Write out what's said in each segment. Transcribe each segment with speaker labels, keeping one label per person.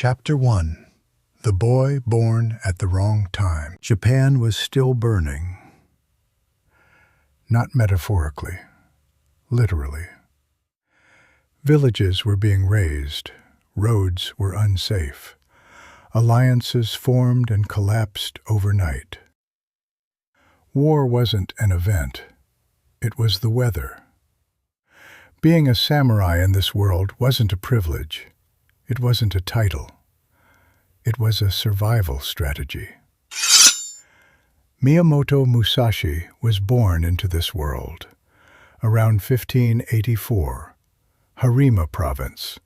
Speaker 1: Chapter 1. The Boy Born at the Wrong Time. Japan was still burning. Not metaphorically, literally. Villages were being razed, roads were unsafe, alliances formed and collapsed overnight. War wasn't an event, it was the weather. Being a samurai in this world wasn't a privilege, it wasn't a title, it was a survival strategy. Miyamoto Musashi was born into this world around 1584, Harima Province,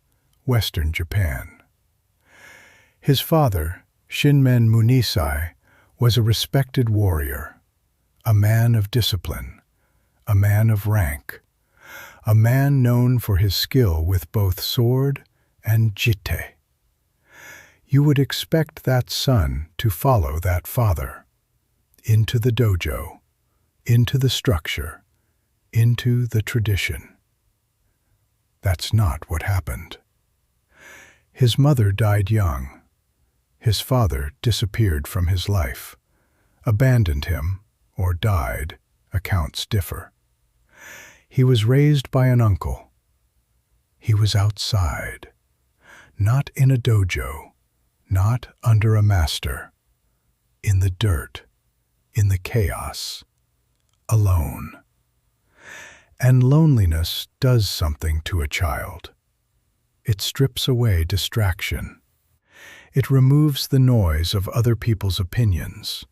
Speaker 1: Western Japan. His father, Shinmen Munisai, was a respected warrior, a man of discipline, a man of rank, a man known for his skill with both sword and jite. You would expect that son to follow that father, into the dojo, into the structure, into the tradition. That's not what happened. His mother died young. His father disappeared from his life, abandoned him, or died, accounts differ. He was raised by an uncle. He was outside, not in a dojo, not under a master, in the dirt, in the chaos, alone. And loneliness does something to a child. It strips away distraction. It removes the noise of other people's opinions.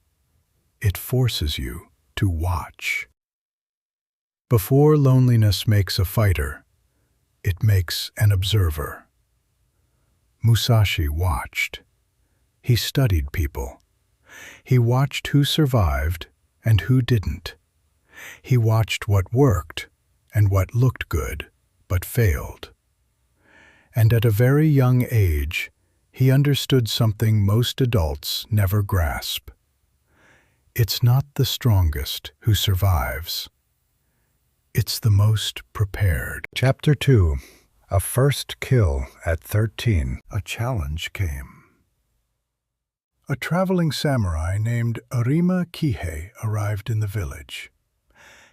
Speaker 1: It forces you to watch. Before loneliness makes a fighter, it makes an observer. Musashi watched. He studied people. He watched who survived and who didn't. He watched what worked and what looked good but failed. And at a very young age, he understood something most adults never grasp. It's not the strongest who survives. It's the most prepared. Chapter 2. A first kill at 13. A challenge came. A traveling samurai named Arima Kihei arrived in the village.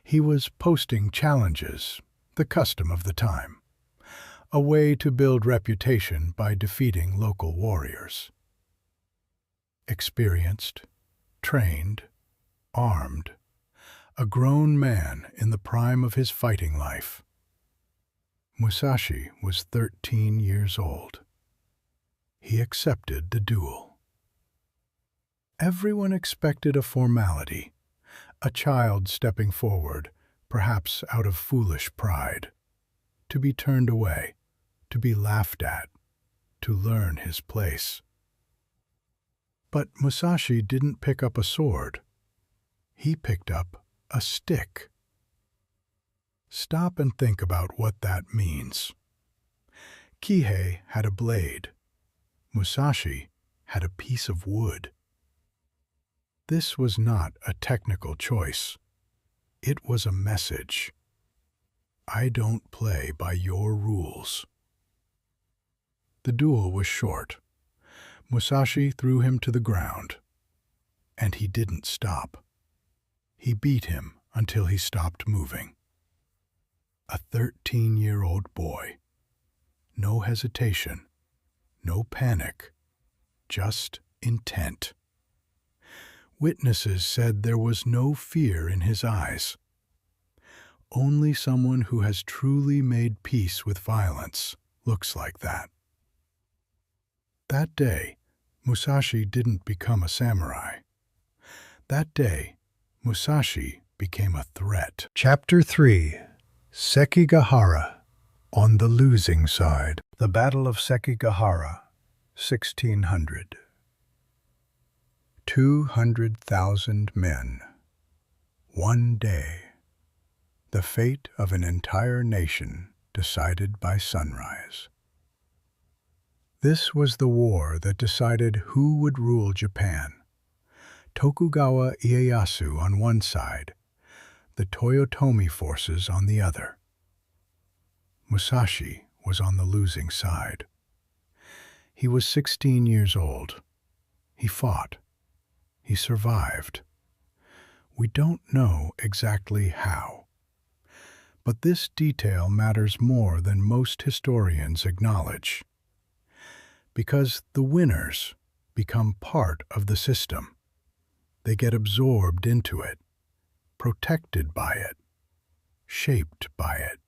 Speaker 1: He was posting challenges, the custom of the time, a way to build reputation by defeating local warriors. Experienced, trained, armed, a grown man in the prime of his fighting life. Musashi was 13 years old. He accepted the duel. Everyone expected a formality, a child stepping forward, perhaps out of foolish pride, to be turned away, to be laughed at, to learn his place. But Musashi didn't pick up a sword. He picked up a stick. Stop and think about what that means. Kihei had a blade. Musashi had a piece of wood. This was not a technical choice. It was a message. I don't play by your rules. The duel was short. Musashi threw him to the ground. And he didn't stop. He beat him until he stopped moving. A 13-year-old boy. No hesitation, no panic, just intent. Witnesses said there was no fear in his eyes. Only someone who has truly made peace with violence looks like that. That day, Musashi didn't become a samurai. That day, Musashi became a threat. Chapter 3. Sekigahara, on the losing side. The Battle of Sekigahara, 1600. 200,000 men. One day. The fate of an entire nation decided by sunrise. This was the war that decided who would rule Japan. Tokugawa Ieyasu on one side, the Toyotomi forces on the other. Musashi was on the losing side. He was 16 years old. He fought. He survived. We don't know exactly how. But this detail matters more than most historians acknowledge. Because the winners become part of the system. They get absorbed into it, protected by it, shaped by it.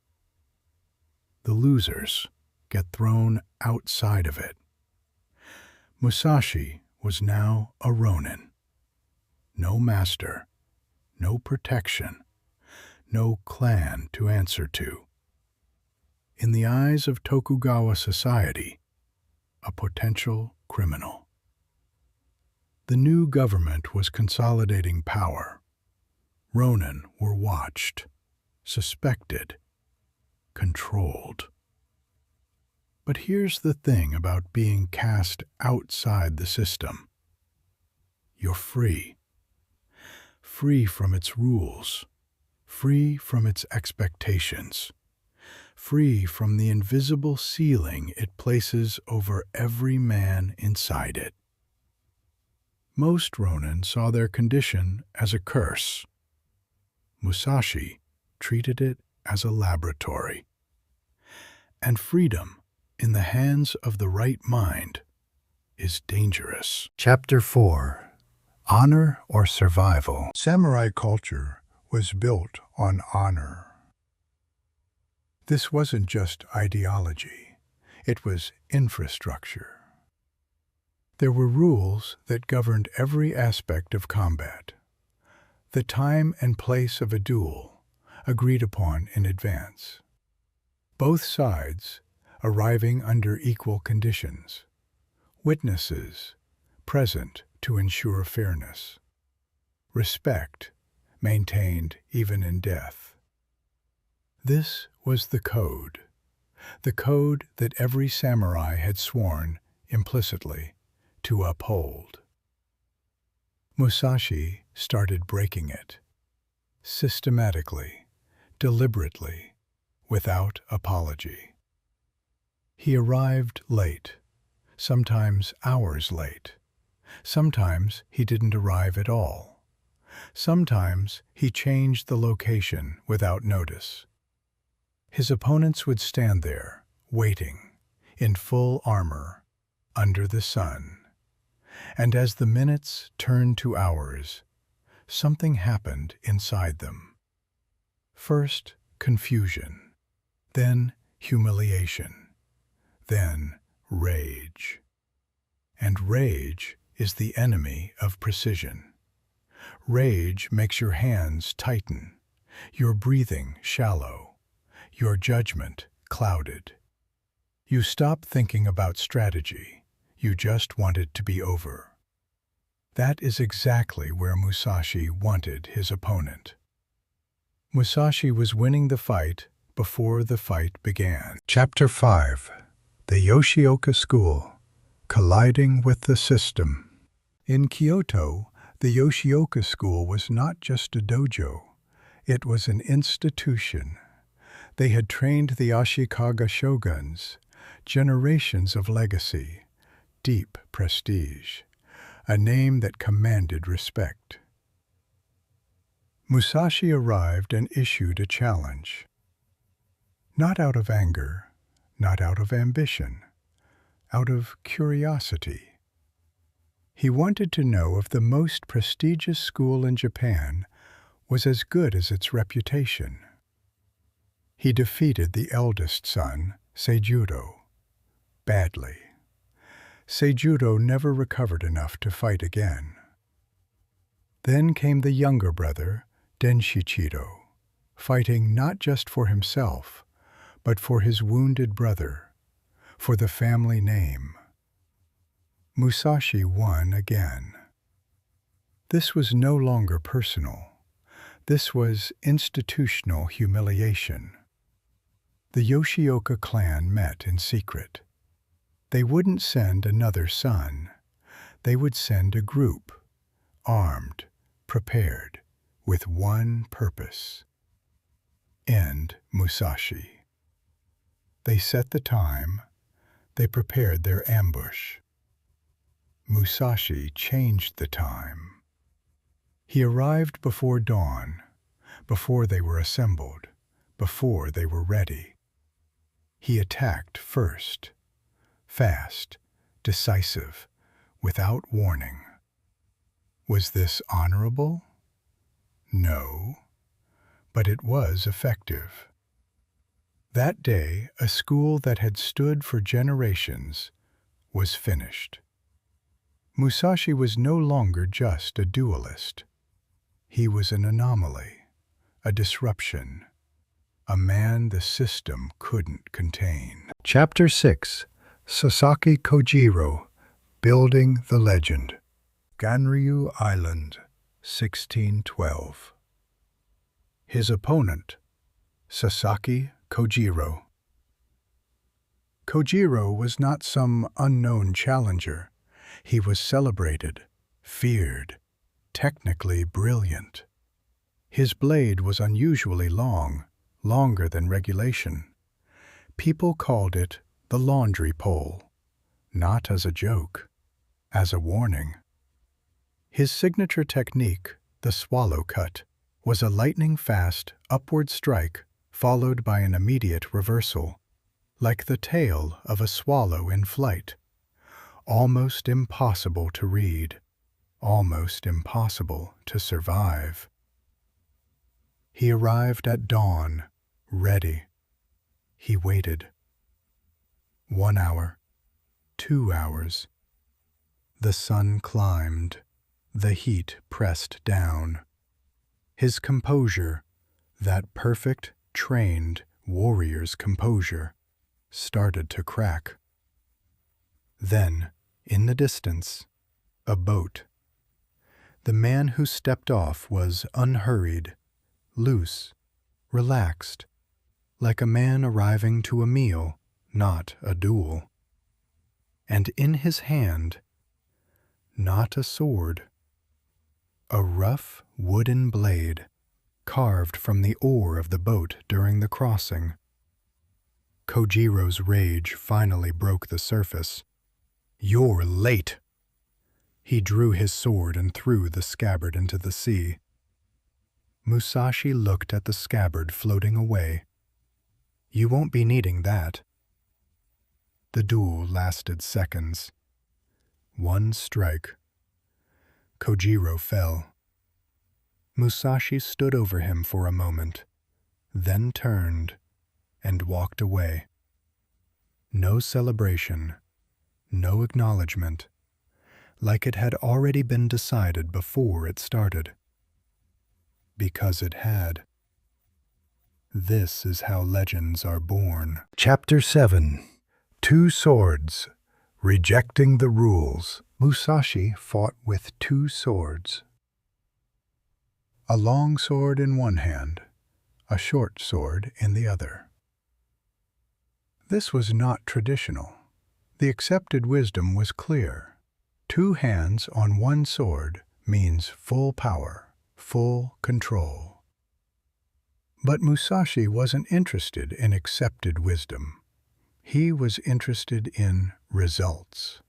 Speaker 1: The losers get thrown outside of it. Musashi was now a Ronin. No master, no protection, no clan to answer to. In the eyes of Tokugawa society, a potential criminal. The new government was consolidating power. Ronin were watched, suspected, controlled. But here's the thing about being cast outside the system. You're free. Free from its rules. Free from its expectations. Free from the invisible ceiling it places over every man inside it. Most Ronin saw their condition as a curse. Musashi treated it as a laboratory. And freedom, in the hands of the right mind, is dangerous. Chapter 4. Honor or Survival. Samurai culture was built on honor. This wasn't just ideology, it was infrastructure. There were rules that governed every aspect of combat. The time and place of a duel, agreed upon in advance. Both sides arriving under equal conditions. Witnesses present to ensure fairness. Respect maintained even in death. This was the code that every samurai had sworn implicitly to uphold. Musashi started breaking it, systematically, deliberately, without apology. He arrived late, sometimes hours late. Sometimes he didn't arrive at all. Sometimes he changed the location without notice. His opponents would stand there, waiting, in full armor, under the sun. And as the minutes turned to hours, something happened inside them. First, confusion, then humiliation, then rage. And rage is the enemy of precision. Rage makes your hands tighten, your breathing shallow, your judgment clouded. You stop thinking about strategy, you just want it to be over. That is exactly where Musashi wanted his opponent. Musashi was winning the fight before the fight began. Chapter 5. The Yoshioka School, Colliding with the System. In Kyoto, the Yoshioka School was not just a dojo, it was an institution. They had trained the Ashikaga shoguns, generations of legacy, deep prestige, a name that commanded respect. Musashi arrived and issued a challenge. Not out of anger, not out of ambition, out of curiosity. He wanted to know if the most prestigious school in Japan was as good as its reputation. He defeated the eldest son, Seijuro, badly. Seijuro never recovered enough to fight again. Then came the younger brother, Denshichiro, fighting not just for himself, but for his wounded brother, for the family name. Musashi won again. This was no longer personal. This was institutional humiliation. The Yoshioka clan met in secret. They wouldn't send another son. They would send a group, armed, prepared, with one purpose: end Musashi. They set the time, They prepared their ambush. Musashi changed the time. He arrived before dawn, before they were assembled, before they were ready. He attacked first, fast, decisive, without warning. Was this honorable? No, but it was effective. That day, a school that had stood for generations was finished. Musashi was no longer just a duelist. He was an anomaly, a disruption, a man the system couldn't contain. Chapter 6. Sasaki Kojiro, Building the Legend. Ganryu Island, 1612. His opponent, Sasaki Kojiro. Kojiro was not some unknown challenger. He was celebrated, feared, technically brilliant. His blade was unusually long, longer than regulation. People called it the laundry pole, not as a joke, as a warning. His signature technique, the swallow cut, was a lightning-fast upward strike followed by an immediate reversal, like the tail of a swallow in flight. Almost impossible to read, almost impossible to survive. He arrived at dawn, ready. He waited. 1 hour, 2 hours. The sun climbed, the heat pressed down. His composure, that perfect, trained warrior's composure, started to crack. Then, in the distance, a boat. The man who stepped off was unhurried, loose, relaxed, like a man arriving to a meal, not a duel. And in his hand, not a sword, a rough wooden blade, carved from the oar of the boat during the crossing. Kojiro's rage finally broke the surface. "You're late!" He drew his sword and threw the scabbard into the sea. Musashi looked at the scabbard floating away. "You won't be needing that." The duel lasted seconds. One strike. Kojiro fell. Musashi stood over him for a moment, then turned and walked away. No celebration, no acknowledgement, like it had already been decided before it started. Because it had. This is how legends are born. Chapter 7. 2 Swords, Rejecting the Rules. Musashi fought with 2 swords. A long sword in one hand, a short sword in the other. This was not traditional. The accepted wisdom was clear. 2 hands on 1 sword means full power, full control. But Musashi wasn't interested in accepted wisdom. He was interested in results.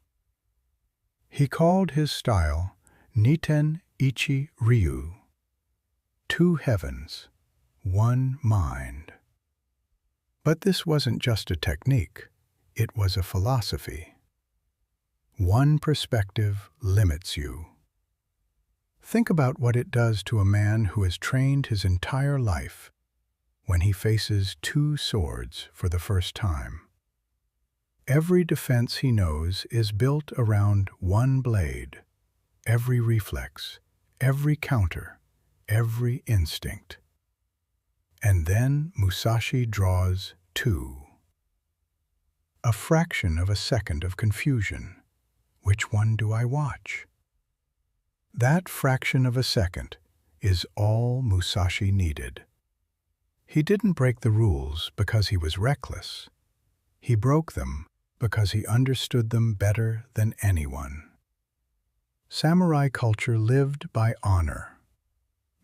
Speaker 1: He called his style Niten Ichi-ryu. 2 heavens, 1 mind. But this wasn't just a technique, it was a philosophy. One perspective limits you. Think about what it does to a man who has trained his entire life when he faces 2 swords for the first time. Every defense he knows is built around 1 blade, every reflex, every counter, every instinct. And then Musashi draws 2. A fraction of a second of confusion. Which one do I watch? That fraction of a second is all Musashi needed. He didn't break the rules because he was reckless. He broke them because he understood them better than anyone. Samurai culture lived by honor.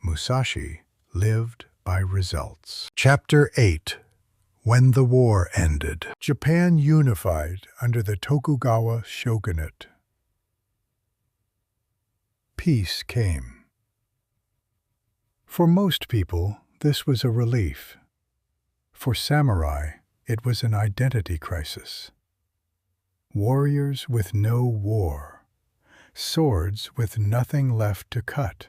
Speaker 1: Musashi lived by results. Chapter 8. When the war ended, Japan unified under the Tokugawa shogunate. Peace came. For most people, this was a relief. For samurai, it was an identity crisis. Warriors with no war, swords with nothing left to cut.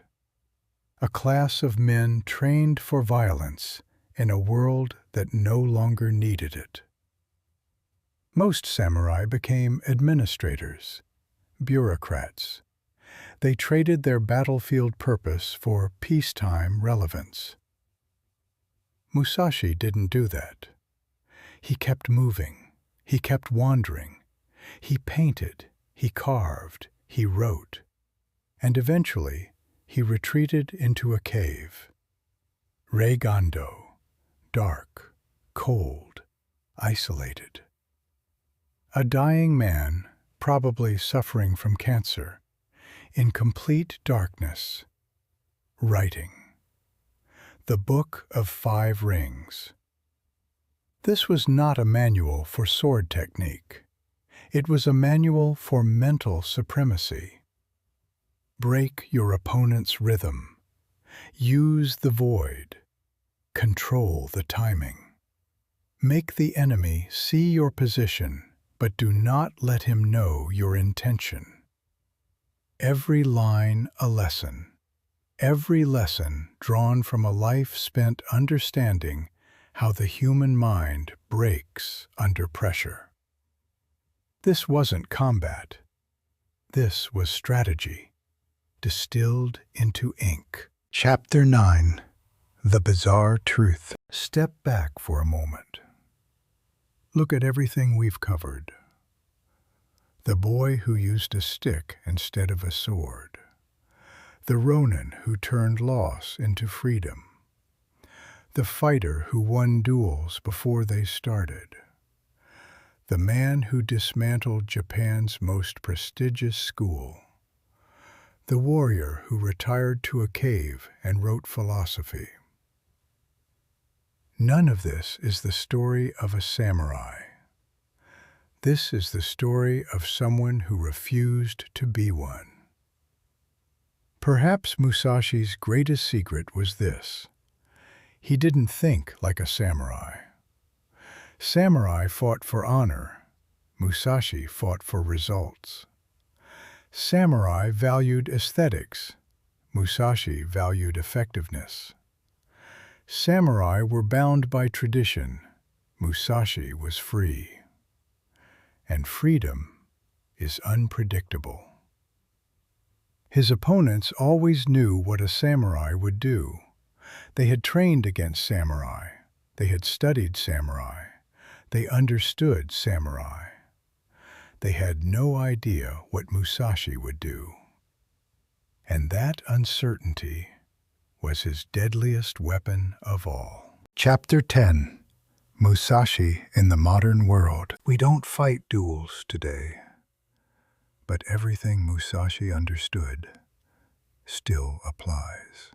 Speaker 1: A class of men trained for violence in a world that no longer needed it. Most samurai became administrators, bureaucrats. They traded their battlefield purpose for peacetime relevance. Musashi didn't do that. He kept moving, he kept wandering. He painted, he carved, he wrote, and eventually he retreated into a cave. Reigando, dark, cold, isolated. A dying man, probably suffering from cancer, in complete darkness, writing. The Book of 5 Rings. This was not a manual for sword technique. It was a manual for mental supremacy. Break your opponent's rhythm. Use the void. Control the timing. Make the enemy see your position, but do not let him know your intention. Every line a lesson. Every lesson drawn from a life spent understanding how the human mind breaks under pressure. This wasn't combat. This was strategy, distilled into ink. Chapter 9. The Bizarre Truth. Step back for a moment. Look at everything we've covered. The boy who used a stick instead of a sword. The Ronin who turned loss into freedom. The fighter who won duels before they started. The man who dismantled Japan's most prestigious school. The warrior who retired to a cave and wrote philosophy. None of this is the story of a samurai. This is the story of someone who refused to be one. Perhaps Musashi's greatest secret was this. He didn't think like a samurai. Samurai fought for honor. Musashi fought for results. Samurai valued aesthetics. Musashi valued effectiveness. Samurai were bound by tradition. Musashi was free. And freedom is unpredictable. His opponents always knew what a samurai would do. They had trained against samurai. They had studied samurai. They understood samurai. They had no idea what Musashi would do. And that uncertainty was his deadliest weapon of all. Chapter 10. Musashi in the Modern World. We don't fight duels today, but everything Musashi understood still applies.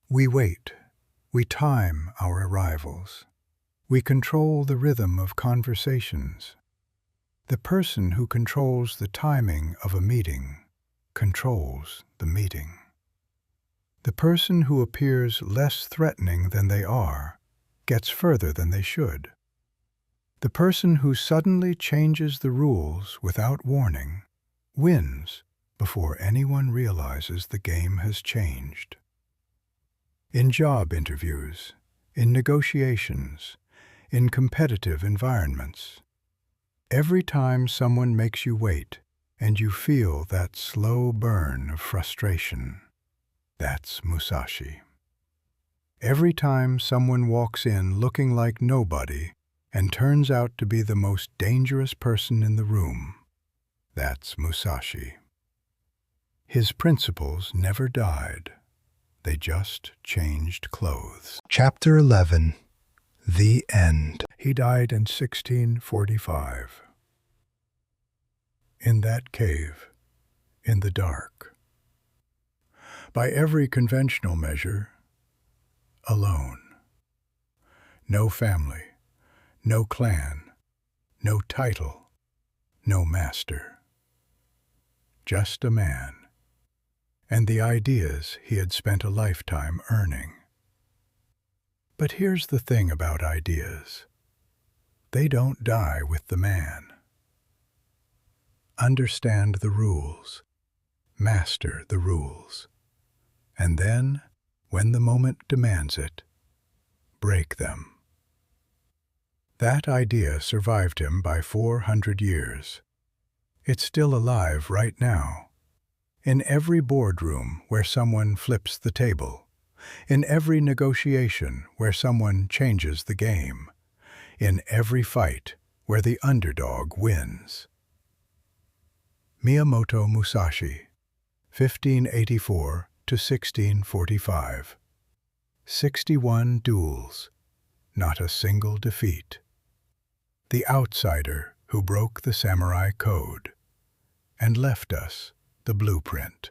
Speaker 1: We wait. We time our arrivals. We control the rhythm of conversations. The person who controls the timing of a meeting controls the meeting. The person who appears less threatening than they are gets further than they should. The person who suddenly changes the rules without warning wins before anyone realizes the game has changed. In job interviews, in negotiations, in competitive environments, every time someone makes you wait and you feel that slow burn of frustration, that's Musashi. Every time someone walks in looking like nobody and turns out to be the most dangerous person in the room, that's Musashi. His principles never died. They just changed clothes. Chapter 11. The End. He died in 1645. In that cave, in the dark. By every conventional measure, alone. No family, no clan, no title, no master. Just a man, and the ideas he had spent a lifetime earning. But here's the thing about ideas. They don't die with the man. Understand the rules, master the rules, and then, when the moment demands it, break them. That idea survived him by 400 years. It's still alive right now. In every boardroom where someone flips the table, in every negotiation where someone changes the game, in every fight where the underdog wins. Miyamoto Musashi, 1584 to 1645. 61 duels, not a single defeat. The outsider who broke the samurai code and left us the blueprint.